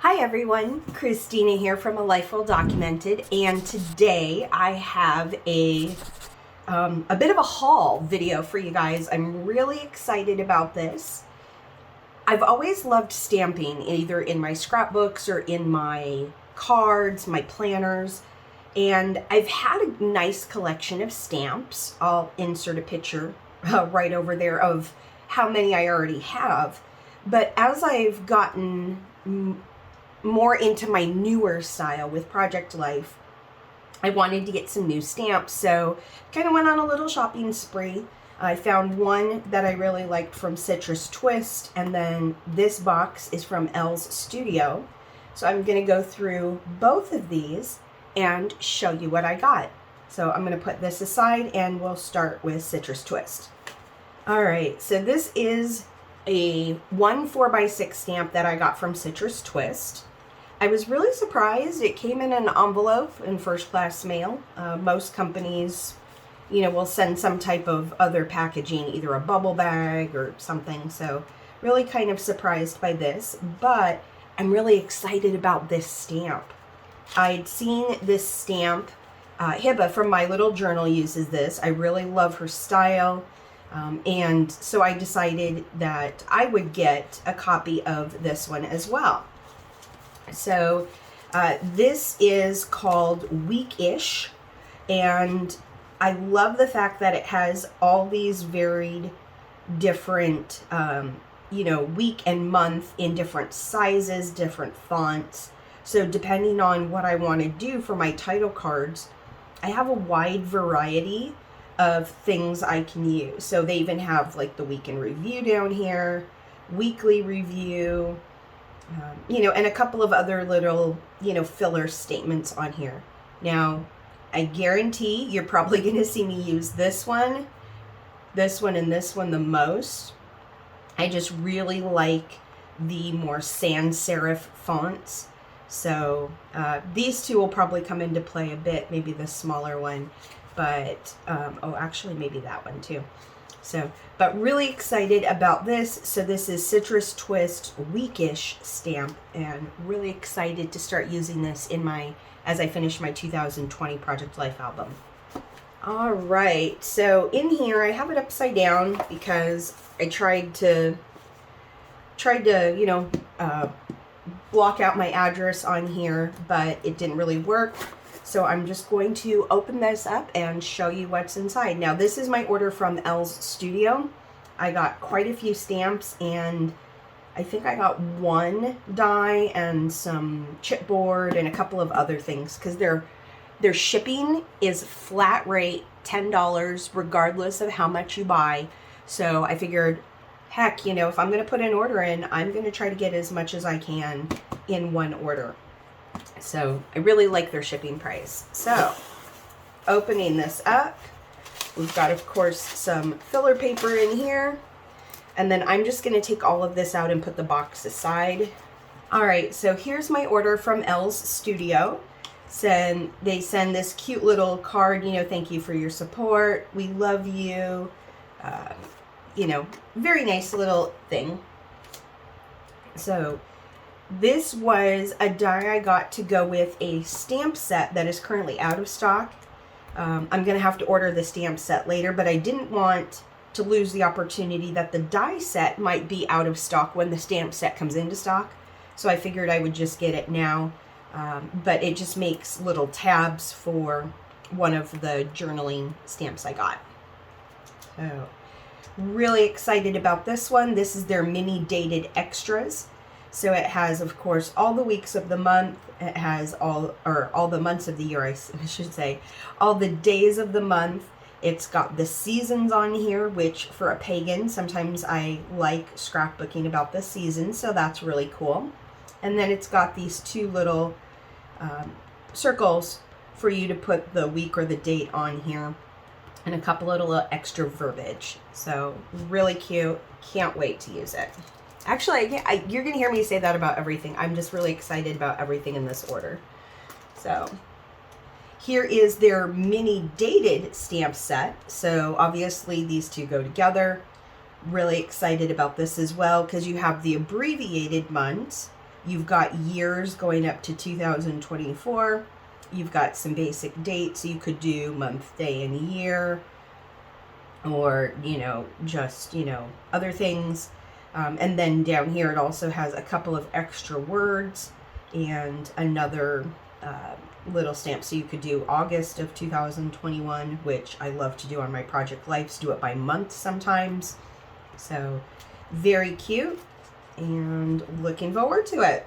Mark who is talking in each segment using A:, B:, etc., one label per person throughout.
A: Hi everyone, Christina here from A Life Well Documented, and today I have a bit of a haul video for you guys. I'm really excited about this. I've always loved stamping, either in my scrapbooks or in my cards, my planners, and I've had a nice collection of stamps. I'll insert a picture right over there of how many I already have, but as I've gotten more into my newer style with Project Life, I wanted to get some new stamps, so kind of went on a little shopping spree. I found one that I really liked from Citrus Twist, and then this box is from Elle's Studio. So I'm going to go through both of these and show you what I got. So I'm going to put this aside and we'll start with Citrus Twist. Alright, so this is a 1 4x6 stamp that I got from Citrus Twist. I was really surprised. It came in an envelope in first class mail. Most companies, will send some type of other packaging, either a bubble bag or something. So really kind of surprised by this, but I'm really excited about this stamp. I'd seen this stamp. Hiba from My Little Journal uses this. I really love her style. And so I decided that I would get a copy of this one as well. So this is called Weekish, and I love the fact that it has all these varied different, week and month in different sizes, different fonts. So depending on what I want to do for my title cards, I have a wide variety of things I can use. So they even have like the week in review down here, weekly review, and a couple of other little, filler statements on here. Now, I guarantee you're probably going to see me use this one, and this one the most. I just really like the more sans serif fonts. So these two will probably come into play a bit, maybe the smaller one, but, actually maybe that one too. So, but really excited about this. So this is Citrus Twist Weekish stamp, and really excited to start using this as I finish my 2020 Project Life album. All right, so in here I have it upside down because I tried to block out my address on here, but it didn't really work. So I'm just going to open this up and show you what's inside. Now this is my order from Elle's Studio. I got quite a few stamps, and I think I got one die and some chipboard and a couple of other things, because their shipping is flat rate $10 regardless of how much you buy. So I figured, heck, if I'm going to put an order in, I'm going to try to get as much as I can in one order. So I really like their shipping price. So opening this up, we've got, of course, some filler paper in here. And then I'm just going to take all of this out and put the box aside. All right, so here's my order from Elle's Studio. They send this cute little card, thank you for your support. We love you. Very nice little thing. So this was a die I got to go with a stamp set that is currently out of stock. I'm going to have to order the stamp set later, but I didn't want to lose the opportunity that the die set might be out of stock when the stamp set comes into stock. So I figured I would just get it now. But it just makes little tabs for one of the journaling stamps I got. So really excited about this one. This is their mini dated extras. So it has, of course, all the weeks of the month. It has all the months of the year, I should say. All the days of the month. It's got the seasons on here, which for a pagan, sometimes I like scrapbooking about the seasons, so that's really cool. And then it's got these two little circles for you to put the week or the date on here, and a couple of little extra verbiage. So really cute. Can't wait to use it. Actually, you're going to hear me say that about everything. I'm just really excited about everything in this order. So here is their mini dated stamp set. So obviously these two go together. Really excited about this as well, because you have the abbreviated months, You've got years going up to 2024. You've got some basic dates. You could do month, day, and year, or, you know, just, you know, other things. And then down here, it also has a couple of extra words and another little stamp. So you could do August of 2021, which I love to do on my project lives, do it by month sometimes. So very cute and looking forward to it.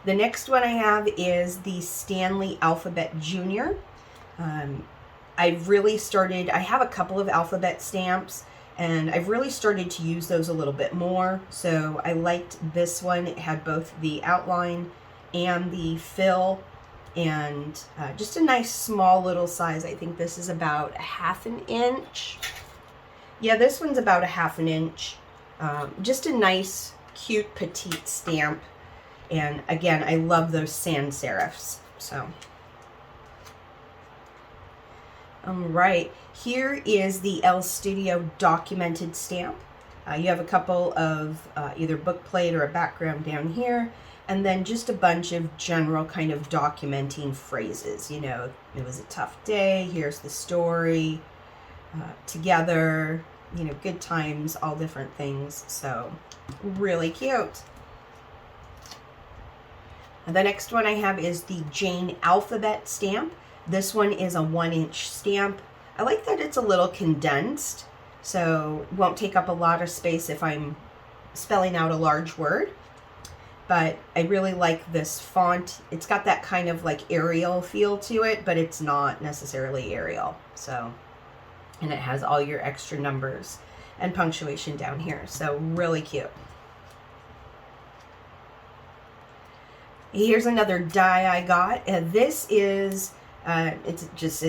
A: The next one I have is the Stanley Alphabet Junior. I've really started, I have a couple of alphabet stamps, and I've really started to use those a little bit more. So I liked this one. It had both the outline and the fill, and just a nice small little size. I think this is about a 1/2 inch. Yeah, this one's about a 1/2 inch. Just a nice, cute, petite stamp. And again, I love those sans serifs. So, all right, here is the Elle Studio documented stamp. You have a couple of either book plate or a background down here, and then just a bunch of general kind of documenting phrases. You know, it was a tough day, here's the story, together, you know, good times, all different things. So really cute. And the next one I have is the Jane Alphabet stamp. This one is a 1-inch stamp. I like that it's a little condensed, so it won't take up a lot of space if I'm spelling out a large word. But I really like this font. It's got that kind of like Arial feel to it, but it's not necessarily Arial. So, and it has all your extra numbers and punctuation down here. So really cute. Here's another die I got. This is, it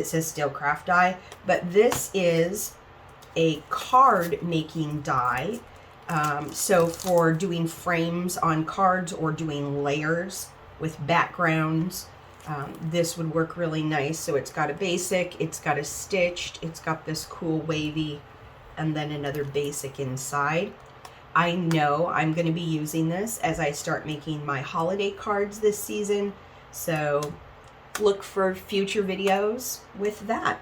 A: says steel craft die, but this is a card making die. So for doing frames on cards or doing layers with backgrounds, this would work really nice. So it's got a basic, it's got a stitched, it's got this cool wavy, and then another basic inside. I know I'm going to be using this as I start making my holiday cards this season, so look for future videos with that.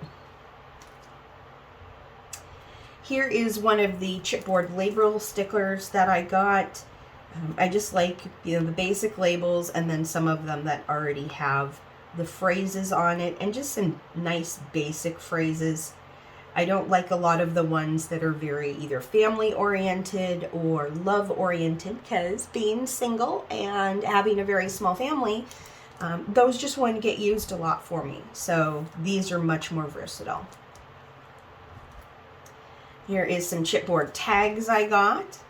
A: Here is one of the chipboard label stickers that I got. I just like, you know, the basic labels, and then some of them that already have the phrases on it, and just some nice basic phrases. I don't like a lot of the ones that are very either family oriented or love oriented, because being single and having a very small family, those just wouldn't get used a lot for me. So these are much more versatile. Here is some chipboard tags I got.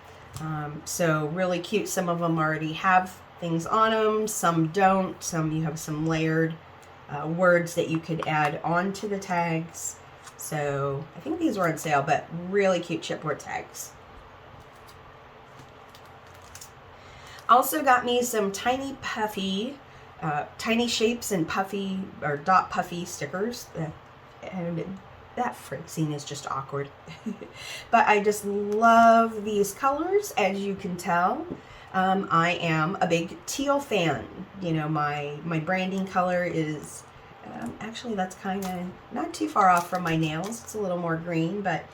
A: So really cute. Some of them already have things on them, some don't. Some you have some layered words that you could add onto the tags. So I think these were on sale, but really cute chipboard tags. Also got me some tiny puffy, tiny shapes and puffy or dot puffy stickers. And that phrasing is just awkward. But I just love these colors, as you can tell. I am a big teal fan. You know, my branding color is actually, that's kind of not too far off from my nails. It's a little more green, but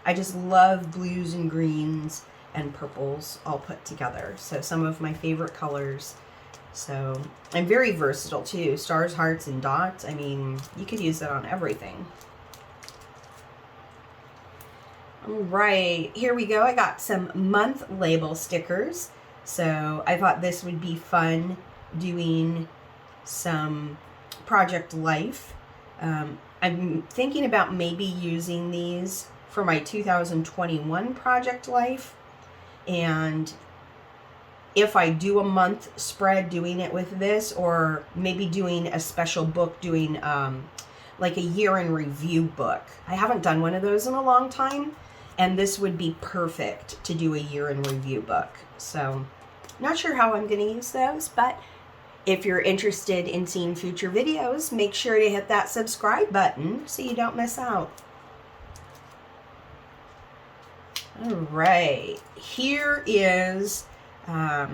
A: I just love blues and greens and purples all put together. So some of my favorite colors. So I'm very versatile too. Stars, hearts, and dots. I mean, you could use it on everything. All right, here we go. I got some month label stickers. So I thought this would be fun doing some project life. I'm thinking about maybe using these for my 2021 project life, and if I do a month spread, doing it with this, or maybe doing a special book, doing like a year in review book. I haven't done one of those in a long time, and this would be perfect to do a year in review book. So not sure how I'm going to use those, but if you're interested in seeing future videos, make sure to hit that subscribe button so you don't miss out. All right, here is, I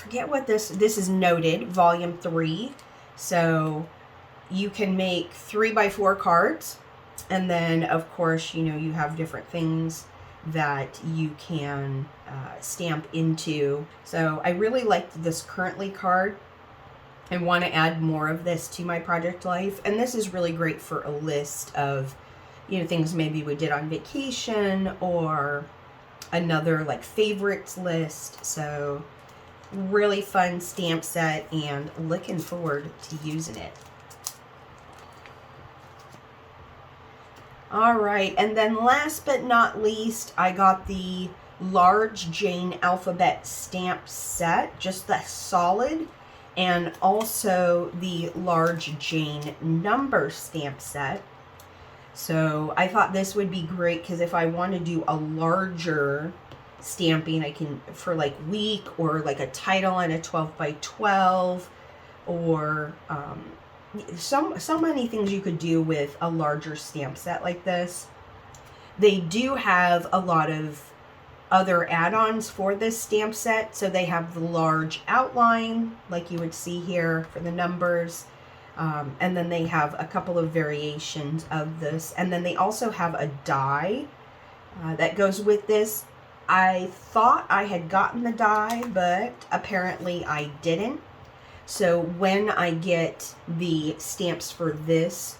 A: forget what this is noted, volume 3. So you can make 3x4 cards. And then, of course, you know, you have different things that you can stamp into. So I really liked this currently card. I want to add more of this to my project life. And this is really great for a list of, you know, things maybe we did on vacation or another like favorites list. So really fun stamp set and looking forward to using it. All right, and then last but not least, I got the large Jane alphabet stamp set, just the solid, and also the large Jane number stamp set. So I thought this would be great because if I want to do a larger stamping, I can, for like week or like a title on a 12x12 or so many things you could do with a larger stamp set like this. They do have a lot of other add-ons for this stamp set. So they have the large outline like you would see here for the numbers. And then they have a couple of variations of this. And then they also have a die that goes with this. I thought I had gotten the die, but apparently I didn't. So when I get the stamps for this,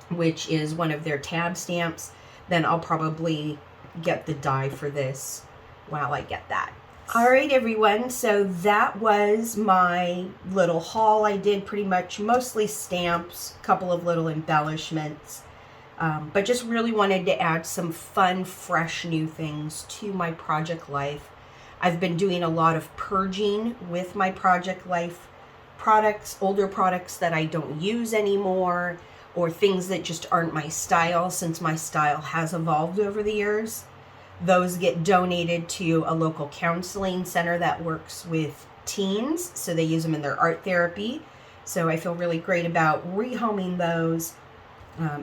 A: which is one of their tab stamps, then I'll probably get the die for this while I get that. All right, everyone, so that was my little haul. I did pretty much mostly stamps, a couple of little embellishments, but just really wanted to add some fun, fresh new things to my project life. I've been doing a lot of purging with my project life products, older products that I don't use anymore, or things that just aren't my style, since my style has evolved over the years. Those get donated to a local counseling center that works with teens, so they use them in their art therapy. So I feel really great about rehoming those.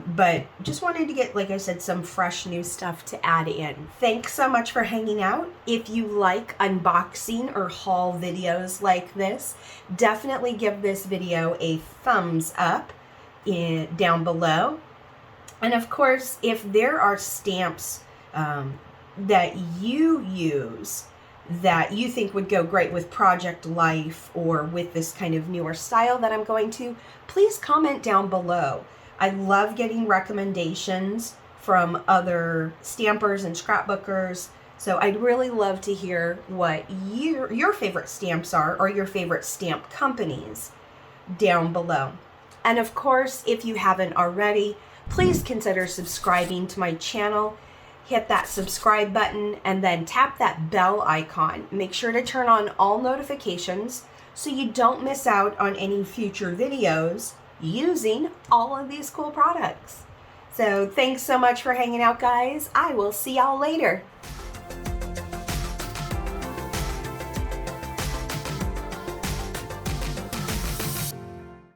A: But just wanted to get, like I said, some fresh new stuff to add in. Thanks so much for hanging out. If you like unboxing or haul videos like this, definitely give this video a thumbs up down below. And of course, if there are stamps that you use that you think would go great with project life or with this kind of newer style that I'm going to, please comment down below. I love getting recommendations from other stampers and scrapbookers. So I'd really love to hear what your favorite stamps are, or your favorite stamp companies down below. And of course, if you haven't already, please consider subscribing to my channel. Hit that subscribe button and then tap that bell icon. Make sure to turn on all notifications so you don't miss out on any future videos using all of these cool products. So thanks so much for hanging out, guys. I will see y'all later.